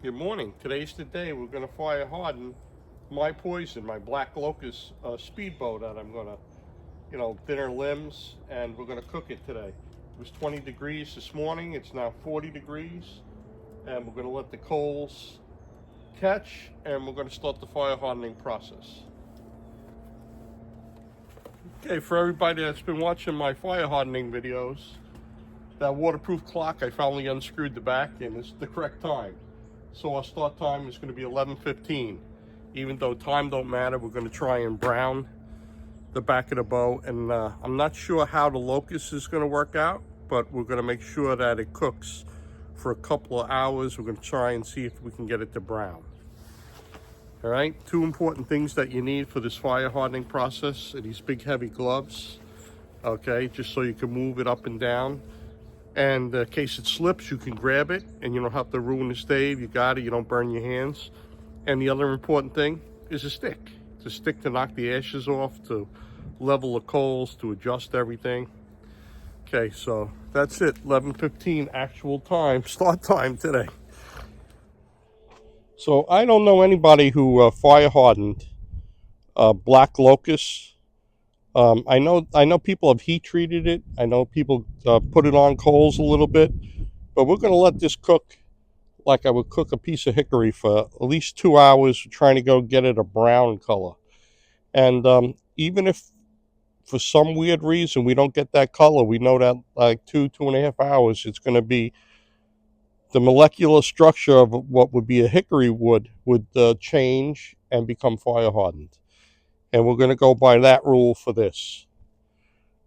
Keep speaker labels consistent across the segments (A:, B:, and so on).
A: Good morning. Today's the day we're going to fire harden my poison, my Black Locust speedboat that I'm going to, thinner limbs, and we're going to cook it today. It was 20 degrees this morning. It's now 40 degrees, and we're going to let the coals catch, and we're going to start the fire hardening process. Okay, for everybody that's been watching my fire hardening videos, that waterproof clock, I finally unscrewed the back, and it's the correct time. So our start time is going to be 11:15. Even though time don't matter, we're going to try and brown the back of the bow. And I'm not sure how the locust is going to work out, but we're going to make sure that it cooks for a couple of hours. We're going to try and see if we can get it to brown. All right, two important things that you need for this fire hardening process are these big heavy gloves, okay, just so you can move it up and down. And in case it slips, you can grab it and you don't have to ruin the stave. You got it, you don't burn your hands. And the other important thing is a stick. It's a stick to knock the ashes off, to level the coals, to adjust everything. Okay, so that's it, 11:15 actual time, start time today. So I don't know anybody who fire hardened Black Locust. I know people have heat treated it. I know people put it on coals a little bit, but we're going to let this cook like I would cook a piece of hickory for at least 2 hours, trying to go get it a brown color. And even if for some weird reason we don't get that color, we know that like 2.5 hours, it's going to be the molecular structure of what would be a hickory wood would change and become fire hardened. And we're going to go by that rule for this.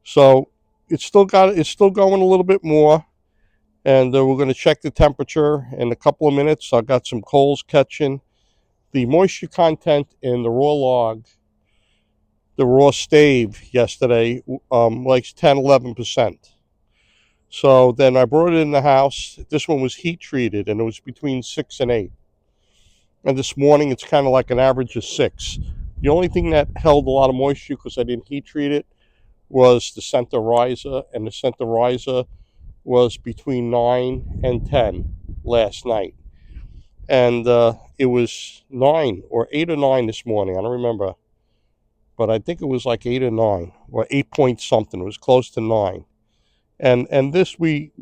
A: So it's still going a little bit more, and we're going to check the temperature in a couple of minutes. I've got some coals catching. The moisture content in the raw log, the raw stave yesterday, like 10-11%. So then I brought it in the house. This one was heat treated, and it was between 6 and 8. And this morning it's kind of like an average of 6. The only thing that held a lot of moisture, because I didn't heat treat it, was the center riser, and the center riser was between 9 and 10 last night. And it was 9 or 8 or 9 this morning. I don't remember, but I think it was like 8 or 9 or 8 point something. It was close to 9. And this we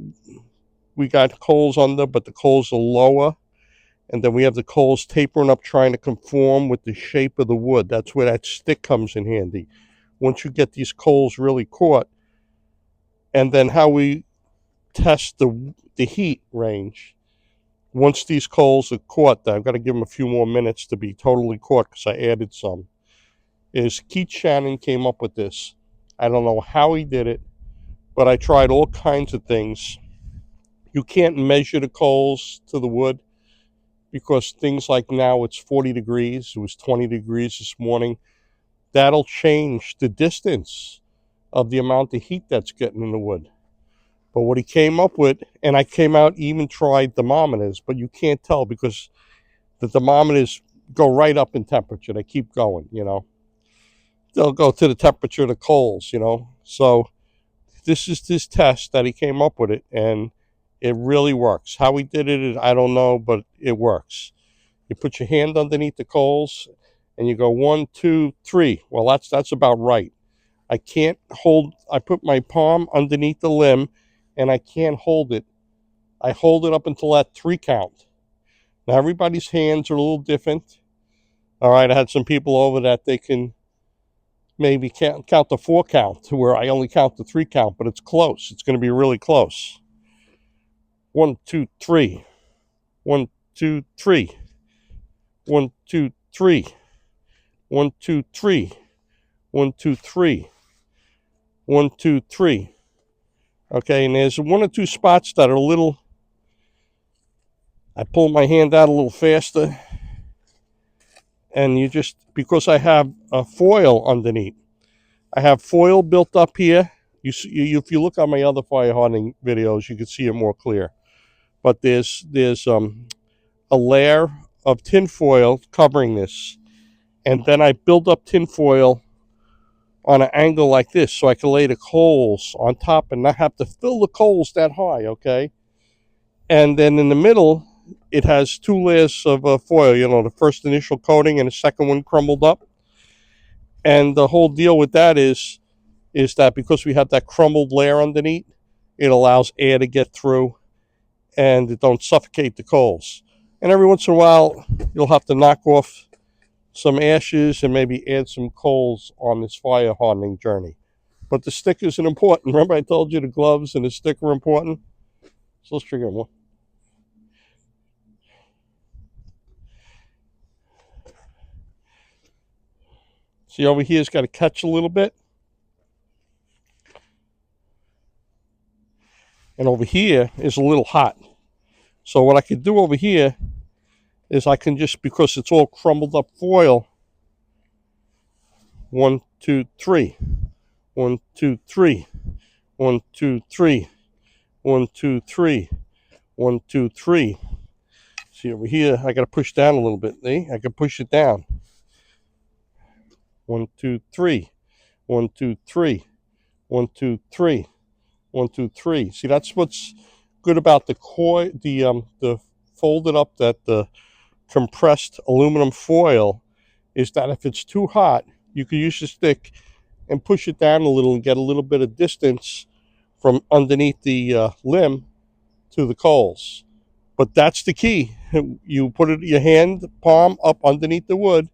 A: got coals under, but the coals are lower, and then we have the coals tapering up, trying to conform with the shape of the wood. That's where that stick comes in handy. Once you get these coals really caught, and then how we test the heat range. Once these coals are caught, I've got to give them a few more minutes to be totally caught because I added some. Is Keith Shannon came up with this. I don't know how he did it, but I tried all kinds of things. You can't measure the coals to the wood because things like now it's 40 degrees. It was 20 degrees this morning. That'll change the distance of the amount of heat that's getting in the wood. But what he came up with, and I came out even tried thermometers, but you can't tell because the thermometers go right up in temperature. They keep going, They'll go to the temperature of the coals, So this is this test that he came up with it, and it really works. How he did it, I don't know, but it works. You put your hand underneath the coals, and you go 1, 2, 3. Well, that's about right. I put my palm underneath the limb, and I can't hold it. I hold it up until that 3 count. Now, everybody's hands are a little different. All right, I had some people over that they can maybe count the 4 count, to where I only count the 3 count, but it's close. It's going to be really close. 1, 2, 3. 1, 2, 3. 1, 2, 3. 1, 2, 3. 1, 2, 3. 1, 2, 3. Okay, and there's 1 or 2 spots that are a little. I pull my hand out a little faster, and you just, because I have a foil underneath. I have foil built up here. If you look at my other fire hardening videos, you can see it more clear. But there's a layer of tin foil covering this, and then I build up tin foil on an angle like this, so I can lay the coals on top and not have to fill the coals that high, okay? And then in the middle, it has 2 layers of foil, the first initial coating and the second one crumbled up. And the whole deal with that is that because we have that crumbled layer underneath, it allows air to get through and it don't suffocate the coals. And every once in a while, you'll have to knock off some ashes and maybe add some coals on this fire hardening journey. But the stick isn't important. Remember I told you the gloves and the stick are important? So let's trigger one. See, over here it's got to catch a little bit. And over here is a little hot. So what I could do over here is I can just, because it's all crumbled up foil, 1, 2, 3, 1, 2, 3, 1, 2, 3, 1, 2, 3, 1, 2, 3. See over here, I got to push down a little bit. See, I can push it down. 1, 2, 3, 1, 2, 3, 1, 2, 3, 1, 2, 3. See, that's what's good about the folded up, that the compressed aluminum foil, is that if it's too hot, you can use the stick and push it down a little and get a little bit of distance from underneath the limb to the coals. But that's the key. You put it, your hand palm up underneath the wood,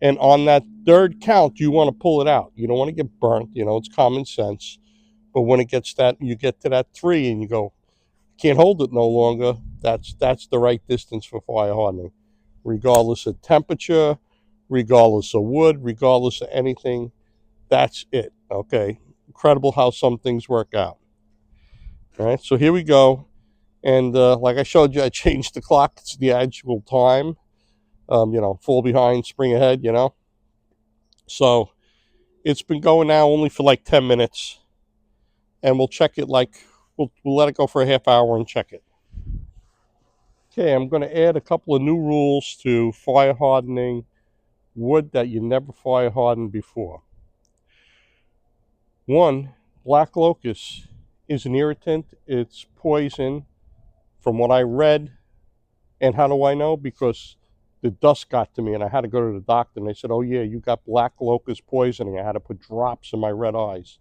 A: and on that third count, you want to pull it out. You don't want to get burnt. It's common sense. But when it gets you get to that 3 and you go, can't hold it no longer, that's the right distance for fire hardening. Regardless of temperature, regardless of wood, regardless of anything, that's it. Okay. Incredible how some things work out. All right. So here we go. And like I showed you, I changed the clock. It's the actual time. Fall behind, spring ahead, So it's been going now only for like 10 minutes. And we'll check it we'll let it go for a half hour and check it. Okay, I'm going to add a couple of new rules to fire hardening wood that you never fire hardened before. One, Black Locust is an irritant. It's poison, from what I read. And how do I know? Because the dust got to me and I had to go to the doctor, and they said, oh yeah, you got Black Locust poisoning. I had to put drops in my red eyes.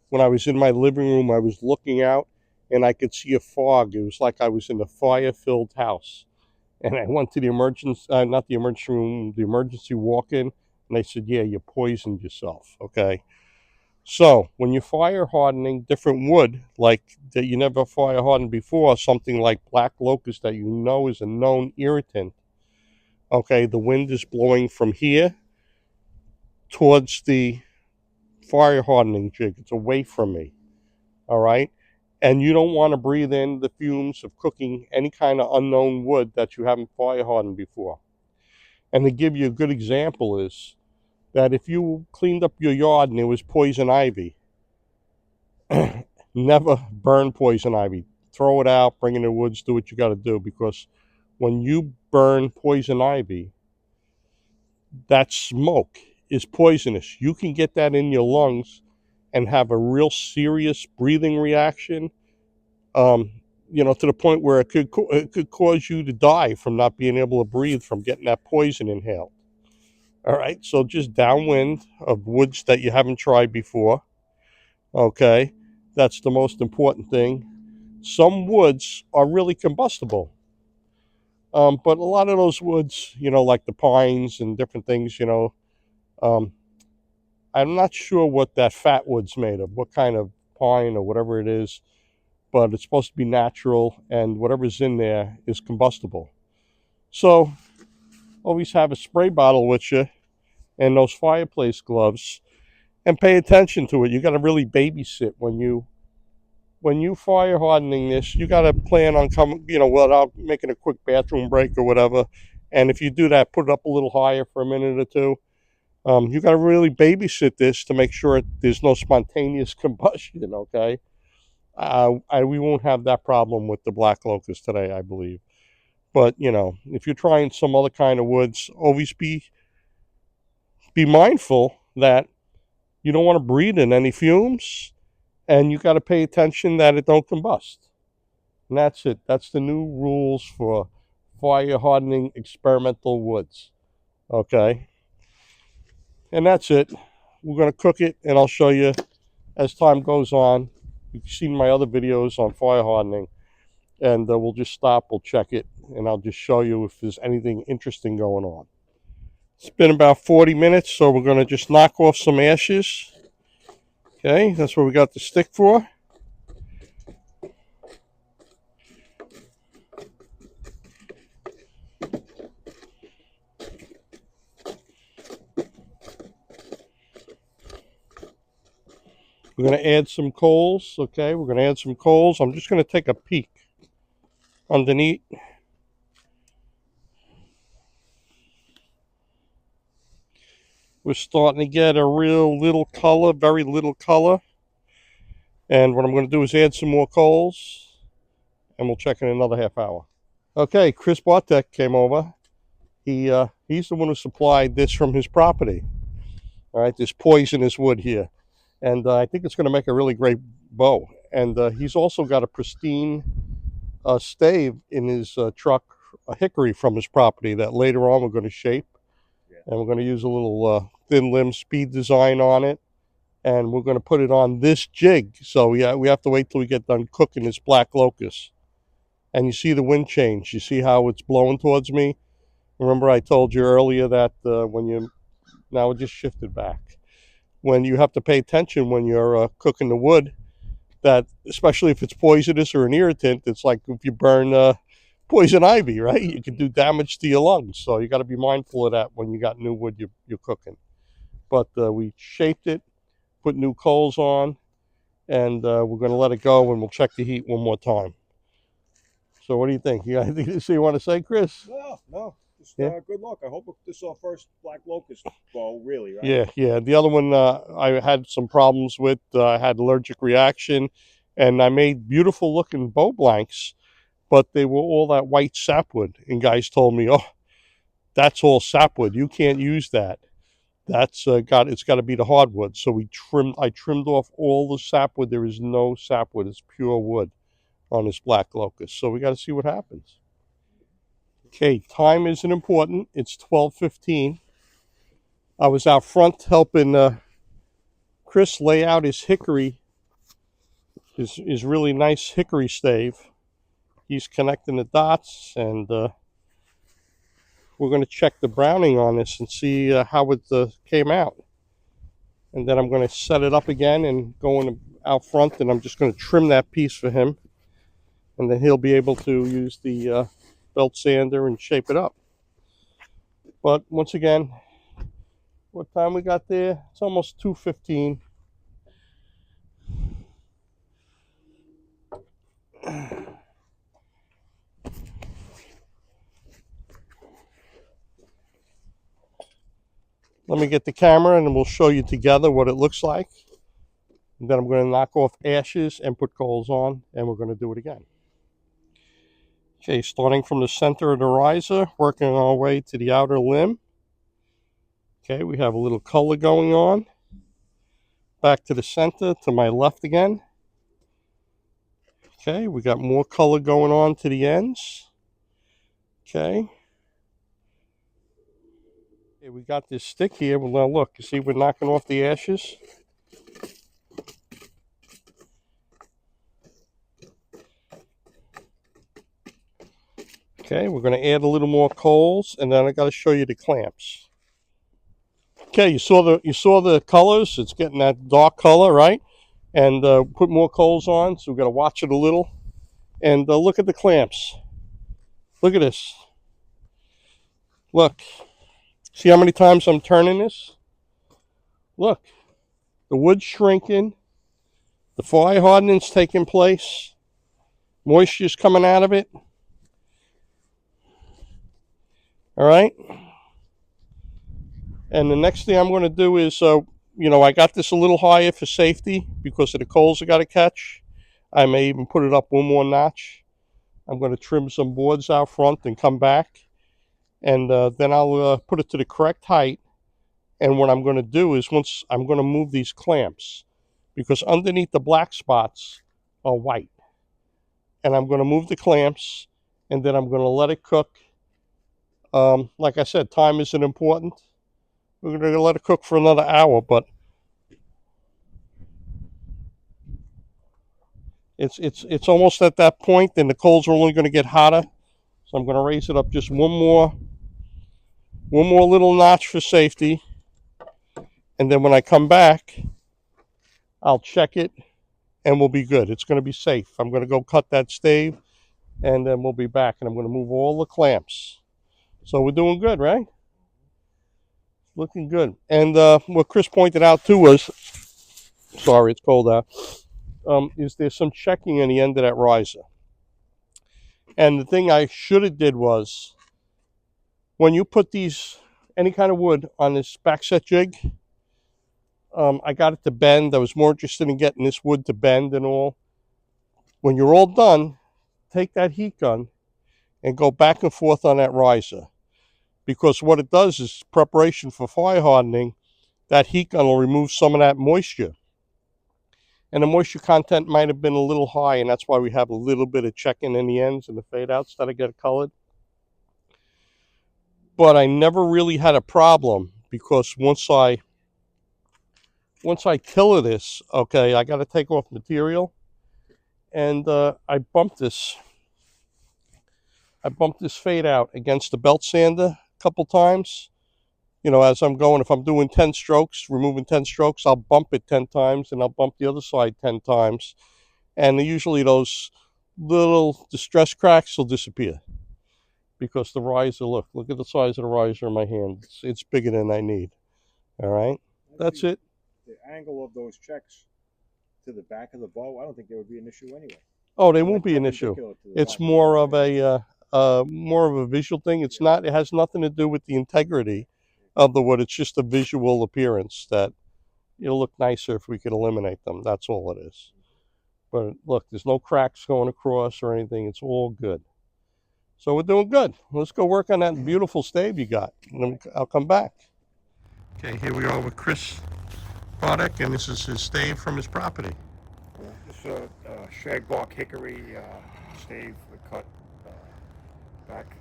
A: When I was in my living room, I was looking out and I could see a fog. It was like I was in a fire-filled house. And I went to the not the emergency room, the emergency walk-in, and they said, yeah, you poisoned yourself, okay? So when you're fire hardening different wood, like that you never fire hardened before, something like Black Locust that you know is a known irritant, okay, the wind is blowing from here towards the fire hardening jig. It's away from me, all right? And you don't want to breathe in the fumes of cooking any kind of unknown wood that you haven't fire hardened before. And to give you a good example is that if you cleaned up your yard and there was poison ivy, never burn poison ivy. Throw it out, bring it in the woods, do what you got to do, because when you burn poison ivy, that smoke is poisonous. You can get that in your lungs and have a real serious breathing reaction, to the point where it could cause you to die from not being able to breathe from getting that poison inhaled. All right, so just downwind of woods that you haven't tried before. Okay, that's the most important thing. Some woods are really combustible, but a lot of those woods, like the pines and different things, um, I'm not sure what that fat wood's made of, what kind of pine or whatever it is, but it's supposed to be natural, and whatever's in there is combustible. So always have a spray bottle with you and those fireplace gloves, and pay attention to it. You got to really babysit when you fire hardening this. You got to plan on coming, without making a quick bathroom break or whatever. And if you do that, put it up a little higher for a minute or two. You got to really babysit this to make sure there's no spontaneous combustion. Okay, we won't have that problem with the Black Locust today, I believe. But if you're trying some other kind of woods, always be mindful that you don't want to breathe in any fumes, and you got to pay attention that it don't combust. And that's it. That's the new rules for fire hardening experimental woods. Okay, and that's it. We're going to cook it, and I'll show you as time goes on. You've seen my other videos on fire hardening, and we'll just stop, we'll check it, and I'll just show you if there's anything interesting going on. It's been about 40 minutes, so we're going to just knock off some ashes. Okay, that's what we got the stick for. We're going to add some coals. Okay, we're going to add some coals. I'm just going to take a peek underneath. We're starting to get a real little color, very little color. And what I'm going to do is add some more coals, and we'll check in another half hour. Okay, Chris Bartik came over. He's the one who supplied this from his property. All right, this poisonous wood here. And I think it's going to make a really great bow. And he's also got a pristine stave in his truck, a hickory from his property that later on we're going to shape. Yeah. And we're going to use a little thin limb speed design on it. And we're going to put it on this jig. So we have to wait till we get done cooking this Black Locust. And you see the wind change. You see how it's blowing towards me? Remember I told you earlier that now it just shifted back. When you have to pay attention when you're cooking the wood, that especially if it's poisonous or an irritant, it's like if you burn poison ivy, right? You can do damage to your lungs. So you got to be mindful of that when you got new wood you're cooking. But we shaped it, put new coals on, and we're going to let it go, and we'll check the heat one more time. So what do you think? You got anything you want to say, Chris?
B: No. Good luck. I hope this is our first Black Locust bow, really,
A: right? Yeah. The other one I had some problems with. I had allergic reaction, and I made beautiful looking bow blanks, but they were all that white sapwood. And guys told me, "Oh, that's all sapwood. You can't use that. That's it's got to be the hardwood." So I trimmed off all the sapwood. There is no sapwood. It's pure wood on this Black Locust. So we got to see what happens. Okay, time isn't important. It's 12:15. I was out front helping Chris lay out his hickory, his really nice hickory stave. He's connecting the dots, and we're going to check the browning on this and see how it came out. And then I'm going to set it up again and go out front, and I'm just going to trim that piece for him. And then he'll be able to use the belt sander and shape it up. But once again, what time we got there? It's almost 2:15. Let me get the camera and we'll show you together what it looks like. And then I'm going to knock off ashes and put coals on, and we're going to do it again. Okay, starting from the center of the riser, working our way to the outer limb. Okay, we have a little color going on. Back to the center, to my left again. Okay, we got more color going on to the ends. Okay. Okay, we got this stick here. Well, now look, you see we're knocking off the ashes. Okay, we're going to add a little more coals, and then I got to show you the clamps. Okay, you saw the colors. It's getting that dark color, right? And put more coals on, so we've got to watch it a little. And look at the clamps. Look at this. Look. See how many times I'm turning this? Look. The wood's shrinking. The fire hardening's taking place. Moisture's coming out of it. All right. And the next thing I'm going to do is, I got this a little higher for safety because of the coals I got to catch. I may even put it up one more notch. I'm going to trim some boards out front and come back. And then I'll put it to the correct height. And what I'm going to do is I'm going to move these clamps because underneath the black spots are white. And I'm going to move the clamps, and then I'm going to let it cook. Like I said, time isn't important. We're going to let it cook for another hour, but it's almost at that point, and the coals are only going to get hotter. So I'm going to raise it up just one more little notch for safety, and then when I come back, I'll check it, and we'll be good. It's going to be safe. I'm going to go cut that stave, and then we'll be back, and I'm going to move all the clamps. So we're doing good, right? Looking good. And what Chris pointed out too was, sorry, it's cold out. Is there's some checking on the end of that riser. And the thing I should have did was, when you put any kind of wood on this backset jig, I got it to bend. I was more interested in getting this wood to bend and all. When you're all done, take that heat gun and go back and forth on that riser. Because what it does is preparation for fire hardening. That heat gun will remove some of that moisture. And the moisture content might have been a little high, and that's why we have a little bit of checking in the ends and the fade outs that I get colored. But I never really had a problem, because once I tiller this, okay, I got to take off material, and I bumped this fade out against the belt sander a couple times. You know, as I'm going, if I'm doing 10 strokes, removing 10 strokes, I'll bump it 10 times, and I'll bump the other side 10 times. And usually those little distress cracks will disappear, because the riser, look at the size of the riser in my hand. It's bigger than I need. All right, that's it.
B: The angle of those checks to the back of the bow, I don't think there would be an issue anyway.
A: Oh, they won't be an issue. It's more of a visual thing. It's not. It has nothing to do with the integrity of the wood. It's just a visual appearance that it'll look nicer if we could eliminate them. That's all it is. But look, there's no cracks going across or anything. It's all good. So we're doing good. Let's go work on that beautiful stave you got, and then I'll come back. Okay, here we are with Chris Bartik, and this is his stave from his property.
B: This is a shagbark hickory stave cut back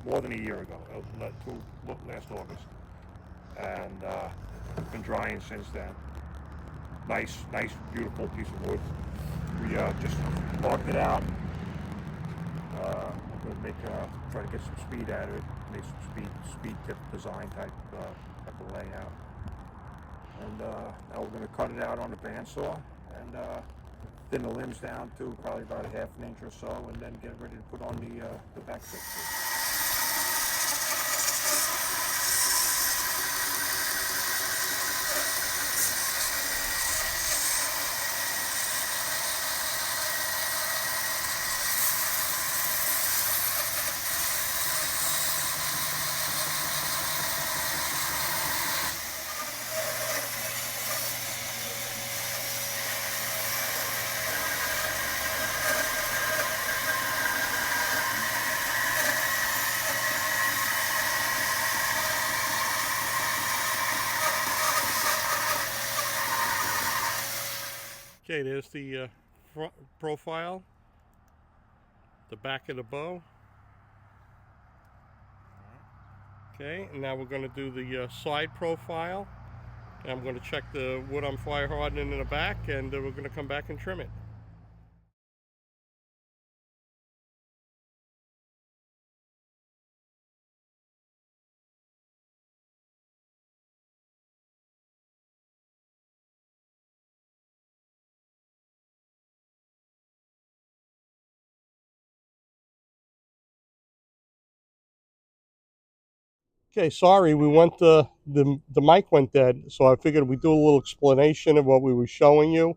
B: more than a year ago, last August, and been drying since then. Nice, beautiful piece of wood. We just marked it out. I'm going to try to get some speed out of it, make some speed tip design type of layout. And now we're going to cut it out on the bandsaw and thin the limbs down to probably about a half an inch or so, and then get ready to put on the back section.
A: Okay, there's the front profile, the back of the bow. Okay, and now we're going to do the side profile. And I'm going to check the wood I'm fire hardening in the back, and we're going to come back and trim it. Okay, sorry, we went the mic went dead, so I figured we'd do a little explanation of what we were showing you.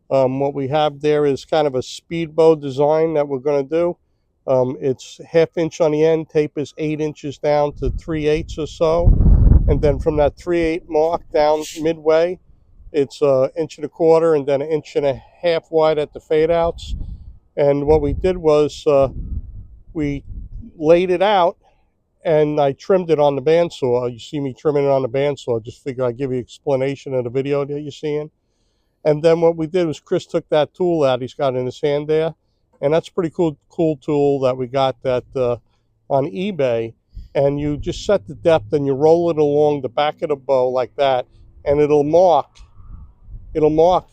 A: What we have there is kind of a speed bow design that we're going to do. It's 1/2 inch on the end, tape is 8 inches down to 3/8 or so, and then from that 3/8 mark down midway, it's 1.25 inches and then 1.5 inches wide at the fade outs. And what we did was we laid it out, and I trimmed it on the bandsaw. You see me trimming it on the bandsaw. Just figure I'd give you an explanation of the video that you're seeing. And then what we did was Chris took that tool out he's got in his hand there, and that's a pretty cool tool that we got that on eBay, and you just set the depth and you roll it along the back of the bow like that, and it'll mark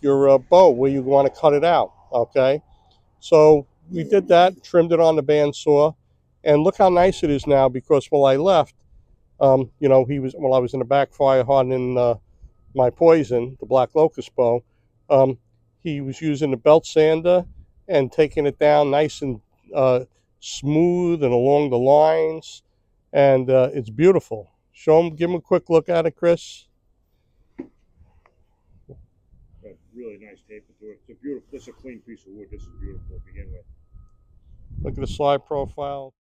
A: your bow where you want to cut it out. Okay, so we did that, trimmed it on the bandsaw, and look how nice it is now. Because while I left, while I was in the back fire hardening my poison, the Black Locust bow, um, he was using the belt sander and taking it down nice and smooth and along the lines, and it's beautiful. Give him a quick look at it, Chris.
B: Really nice tape to it. It's a beautiful. This is a clean piece of wood. This is beautiful to begin with.
A: Look at the slide profile.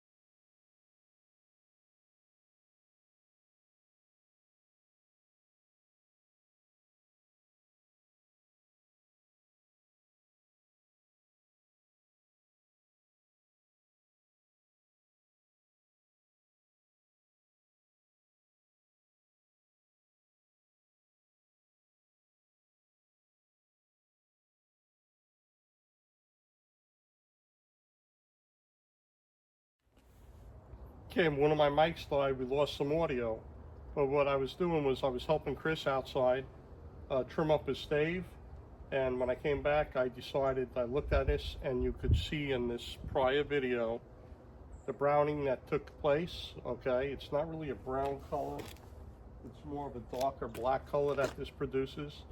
A: Okay, one of my mics died. We lost some audio. But what I was doing was I was helping Chris outside trim up his stave. And when I came back, I looked at this, and you could see in this prior video the browning that took place. Okay, it's not really a brown color. It's more of a darker black color that this produces.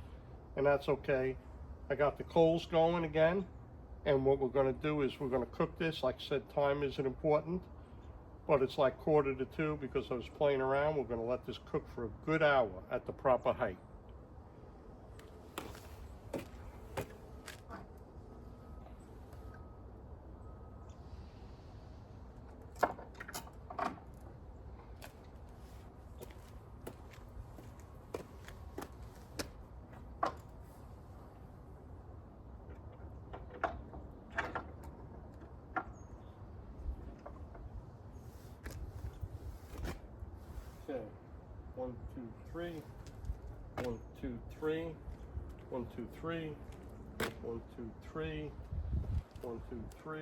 A: And that's okay. I got the coals going again. And what we're going to do is we're going to cook this. Like I said, time isn't important. But it's like 1:45 because I was playing around. We're going to let this cook for a good hour at the proper height. Okay, 1, 2, 3, 1, 2, 3, 1, 2, 3, 1, 2, 3, 1, 2, 3,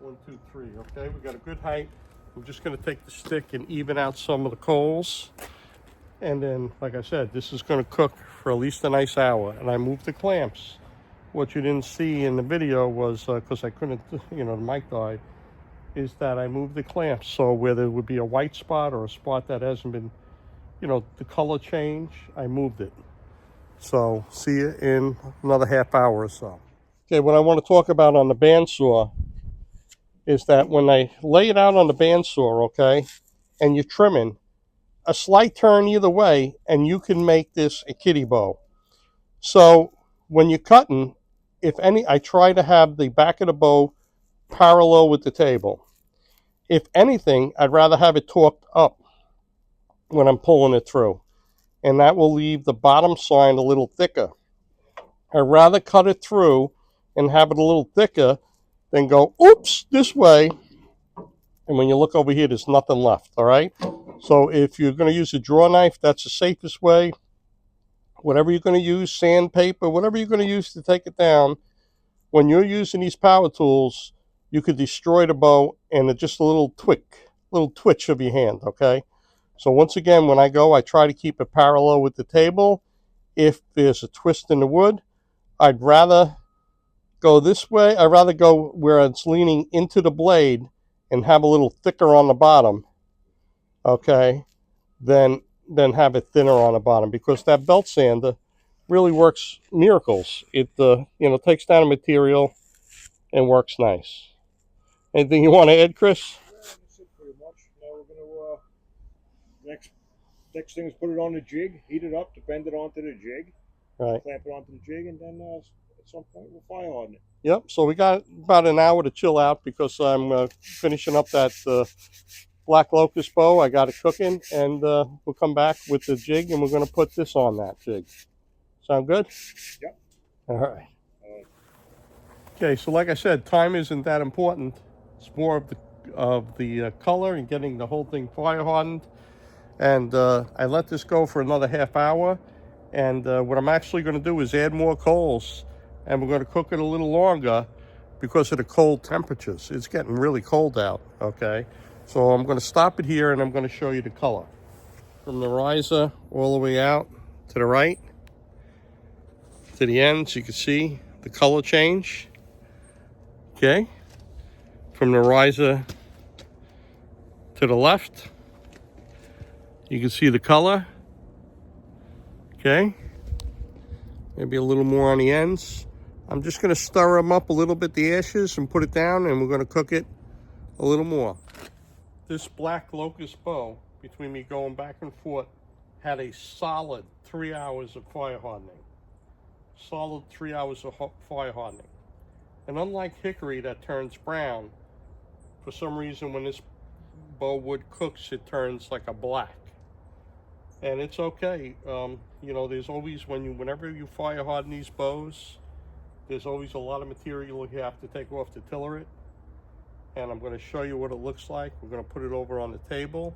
A: 1, 2, 3. Okay, we got a good height. I'm just going to take the stick and even out some of the coals. And then, like I said, this is going to cook for at least a nice hour. And I moved the clamps. What you didn't see in the video was, because I couldn't, the mic died, is that I moved the clamps. So where there would be a white spot or a spot that hasn't been, the color change, I moved it. So see you in another half hour or so. Okay, what I want to talk about on the bandsaw is that when I lay it out on the bandsaw, okay, and you're trimming, a slight turn either way, and you can make this a kitty bow. So when you're cutting, I try to have the back of the bow parallel with the table. If anything, I'd rather have it torqued up when I'm pulling it through, and that will leave the bottom side a little thicker. I'd rather cut it through and have it a little thicker than go, oops, this way, and when you look over here, there's nothing left, all right? So if you're going to use a draw knife, that's the safest way. Whatever you're going to use, sandpaper, whatever you're going to use to take it down, when you're using these power tools, you could destroy the bow and just a little twitch of your hand, okay? So once again, when I go, I try to keep it parallel with the table. If there's a twist in the wood, I'd rather go this way. I'd rather go where it's leaning into the blade and have a little thicker on the bottom, okay, than have it thinner on the bottom, because that belt sander really works miracles. It takes down a material and works nice. Anything you want to add, Chris?
B: Yeah, that's it pretty much. Now we're going to next thing is put it on the jig, heat it up to bend it onto the jig,
A: Right.
B: clamp it onto the jig, and then at some point we'll fire harden it.
A: Yep. So we got about an hour to chill out because I'm finishing up that Black Locust bow. I got it cooking, and we'll come back with the jig, and we're going to put this on that jig. Sound good?
B: Yep.
A: All right. Okay. So like I said, time isn't that important. It's more of the color and getting the whole thing fire hardened. And I let this go for another half hour. And what I'm actually going to do is add more coals, and we're going to cook it a little longer because of the cold temperatures. It's getting really cold out, okay? So I'm going to stop it here and I'm going to show you the color. From the riser all the way out to the right, to the ends, you can see the color change. Okay. From the riser to the left, you can see the color. Okay. Maybe a little more on the ends. I'm just going to stir them up a little bit, the ashes, and put it down, and we're going to cook it a little more. This Black Locust bow, between me going back and forth, had a solid 3 hours of fire hardening. Solid 3 hours of fire hardening. And unlike hickory that turns brown, for some reason when this bow wood cooks, it turns like a black. And it's okay. You know, there's always, whenever you fire harden these bows, there's always a lot of material you have to take off to tiller it. And I'm going to show you what it looks like. We're going to put it over on the table,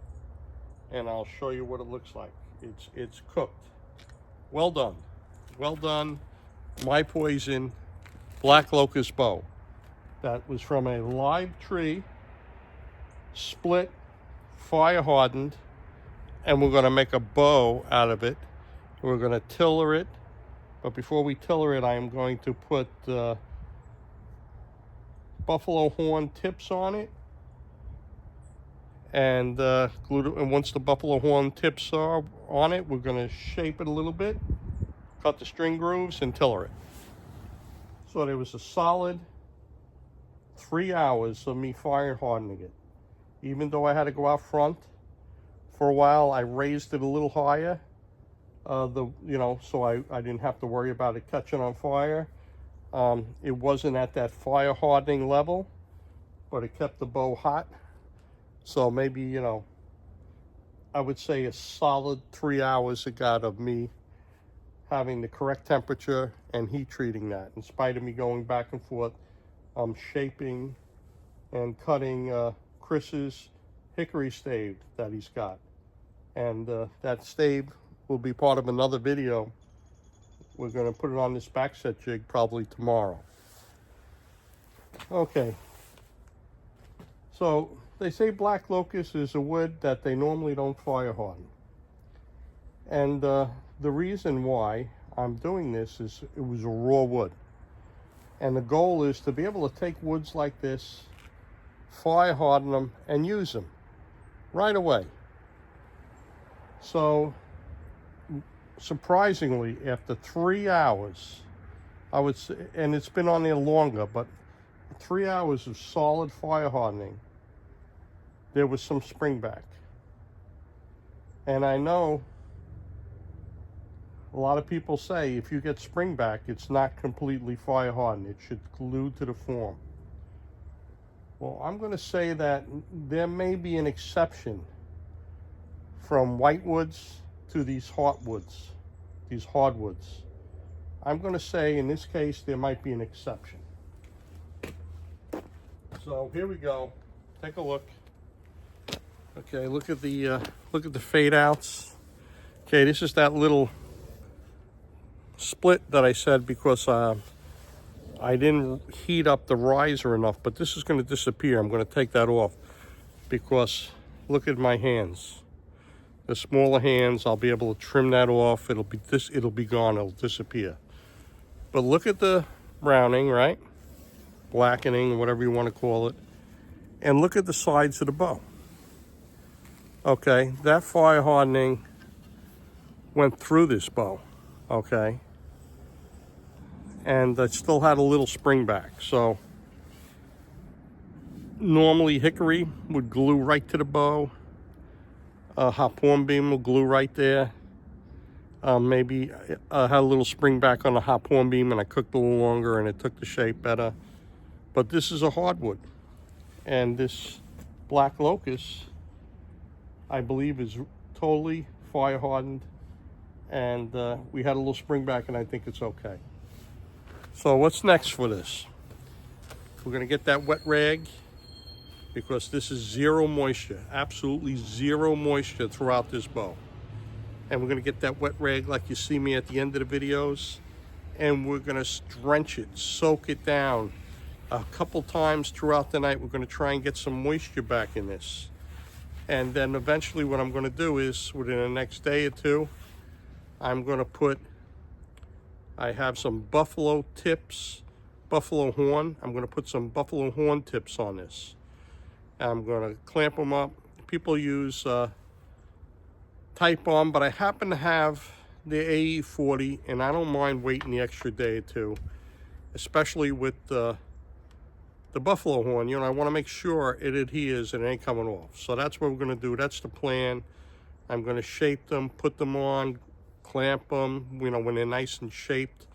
A: and I'll show you what it looks like. It's cooked. Well done. Well done. My Poison Black Locust bow. That was from a live tree, split, fire hardened, and we're going to make a bow out of it. We're going to tiller it, but before we tiller it, I am going to put buffalo horn tips on it, and glue it. And once the buffalo horn tips are on it, we're going to shape it a little bit, cut the string grooves, and tiller it. So there was a solid 3 hours of me fire hardening it. Even though I had to go out front for a while, I raised it a little higher, so I didn't have to worry about it catching on fire. It wasn't at that fire hardening level, but it kept the bow hot. So maybe, I would say a solid 3 hours it got of me having the correct temperature and heat treating that, in spite of me going back and forth, shaping and cutting Chris's hickory stave that he's got. And that stave will be part of another video. We're going to put it on this backset jig probably tomorrow. Okay. So they say Black Locust is a wood that they normally don't fire harden. And the reason why I'm doing this is it was a raw wood. And the goal is to be able to take woods like this, fire harden them, and use them right away. So surprisingly, after 3 hours, I would say, and it's been on there longer, but 3 hours of solid fire hardening, there was some springback. And I know a lot of people say if you get springback, it's not completely fire hardened. It should glue to the form. Well, I'm going to say that there may be an exception from whitewoods to these heartwoods, these hardwoods. I'm going to say in this case there might be an exception. So here we go. Take a look. Okay, look at the fade outs. Okay, this is that little split that I said because I didn't heat up the riser enough, but this is going to disappear. I'm going to take that off because look at my hands. The smaller hands, I'll be able to trim that off. It'll be gone. It'll disappear. But look at the browning, right? Blackening, whatever you want to call it. And look at the sides of the bow. Okay, that fire hardening went through this bow. Okay. And I still had a little spring back. So normally hickory would glue right to the bow. Hop hornbeam will glue right there. Maybe I had a little spring back on the hop hornbeam and I cooked a little longer and it took the shape better. But this is a hardwood. And this Black Locust, I believe, is totally fire hardened. And we had a little spring back and I think it's okay. So what's next for this? We're going to get that wet rag because this is zero moisture, absolutely zero moisture throughout this bow. And we're going to get that wet rag like you see me at the end of the videos, and we're going to drench it, soak it down a couple times throughout the night. We're going to try and get some moisture back in this. And then eventually what I'm going to do is within the next day or two, I'm going to put, I have some buffalo tips, buffalo horn. I'm going to put some buffalo horn tips on this. I'm going to clamp them up. People use tight bomb, but I happen to have the AE40, and I don't mind waiting the extra day or two, especially with the buffalo horn. You know, I want to make sure it adheres and it ain't coming off. So that's what we're going to do. That's the plan. I'm going to shape them, put them on, clamp them, you know, when they're nice and shaped,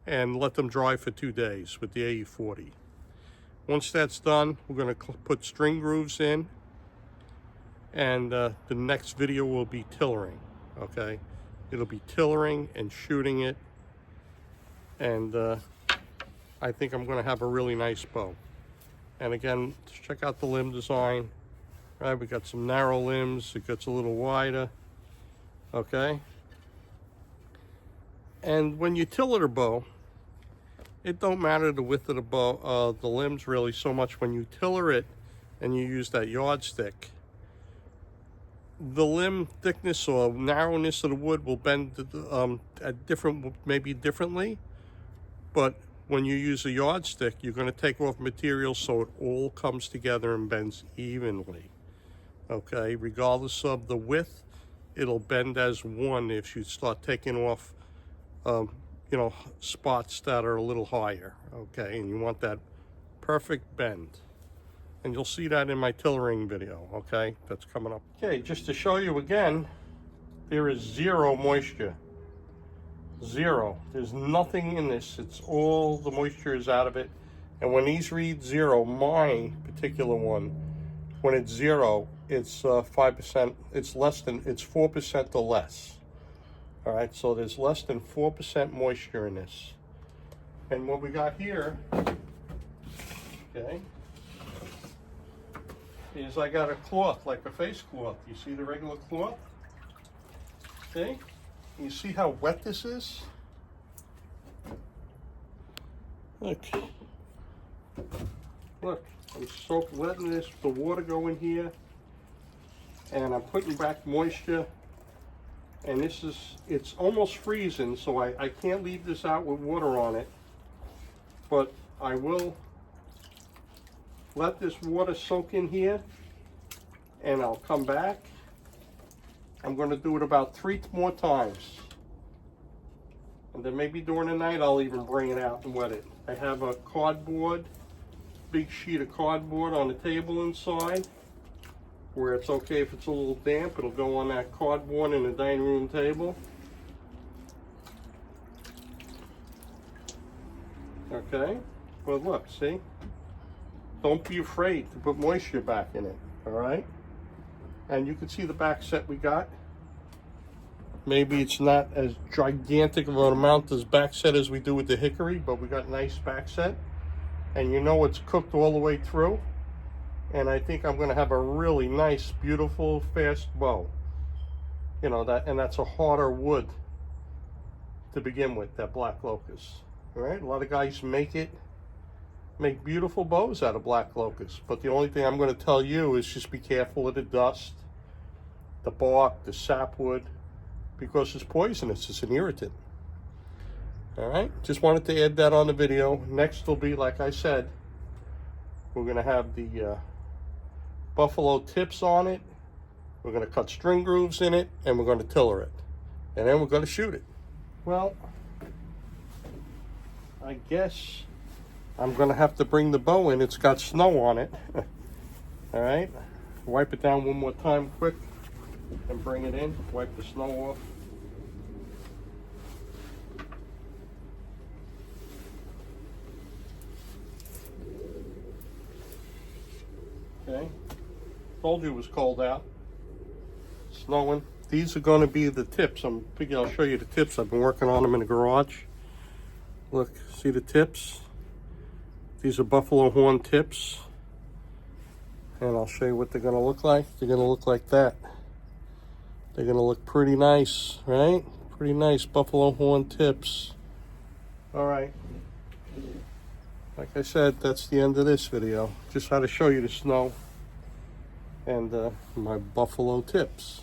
A: and let them dry for 2 days with the AE40. Once that's done, we're going to put string grooves in, and the next video will be tillering, okay? It'll be tillering and shooting it, and I think I'm going to have a really nice bow. And again, check out the limb design. Right, we got some narrow limbs. It gets a little wider, okay? And when you tiller a bow, it don't matter the width of the bow, the limbs really so much. When you tiller it and you use that yardstick, the limb thickness or narrowness of the wood will bend at maybe differently, but when you use a yardstick, you're going to take off material so it all comes together and bends evenly. Okay, regardless of the width, it'll bend as one if you start taking off, you know, spots that are a little higher. Okay, and you want that perfect bend. And you'll see that in my tillering video, okay, that's coming up. Okay, just to show you again, there is zero moisture. Zero. There's nothing in this. It's all the moisture is out of it. And when these read zero, my particular one, when it's zero, it's 5%. It's less than, it's 4% or less. All right, so there's less than 4% moisture in this. And what we got here, okay, is I got a cloth, like a face cloth. You see the regular cloth? Okay. You see how wet this is? Look. Look, I'm letting the water go in here, and I'm putting back moisture, and it's almost freezing, so I can't leave this out with water on it, but I will let this water soak in here, and I'll come back. I'm going to do it about 3 more times. And then maybe during the night I'll even bring it out and wet it. I have a cardboard, big sheet of cardboard on the table inside, where it's okay if it's a little damp, it'll go on that cardboard in the dining room table. Okay, well look, see? Don't be afraid to put moisture back in it, all right? And you can see the back set we got. Maybe it's not as gigantic of an amount as back set as we do with the hickory, but we got nice back set. And you know it's cooked all the way through. And I think I'm gonna have a really nice, beautiful, fast bow. You know, that's a harder wood to begin with, that Black Locust. All right, a lot of guys make beautiful bows out of Black Locust, but the only thing I'm going to tell you is just be careful of the dust, the bark, the sapwood, because it's poisonous. It's an irritant. All right, just wanted to add that on the video. Next will be, like I said, we're going to have the buffalo tips on it. We're going to cut string grooves in it, and we're going to tiller it, and then we're going to shoot it. Well, I guess I'm going to have to bring the bow in. It's got snow on it. All right, wipe it down one more time quick and bring it in. Wipe the snow off. Okay, told you it was cold out. Snowing. These are going to be the tips. I'm figuring I'll show you the tips. I've been working on them in the garage. Look, see the tips? These are buffalo horn tips. And I'll show you what they're going to look like. They're going to look like that. They're going to look pretty nice, right? Pretty nice buffalo horn tips. All right. Like I said, that's the end of this video. Just how to show you the snow. and my buffalo tips.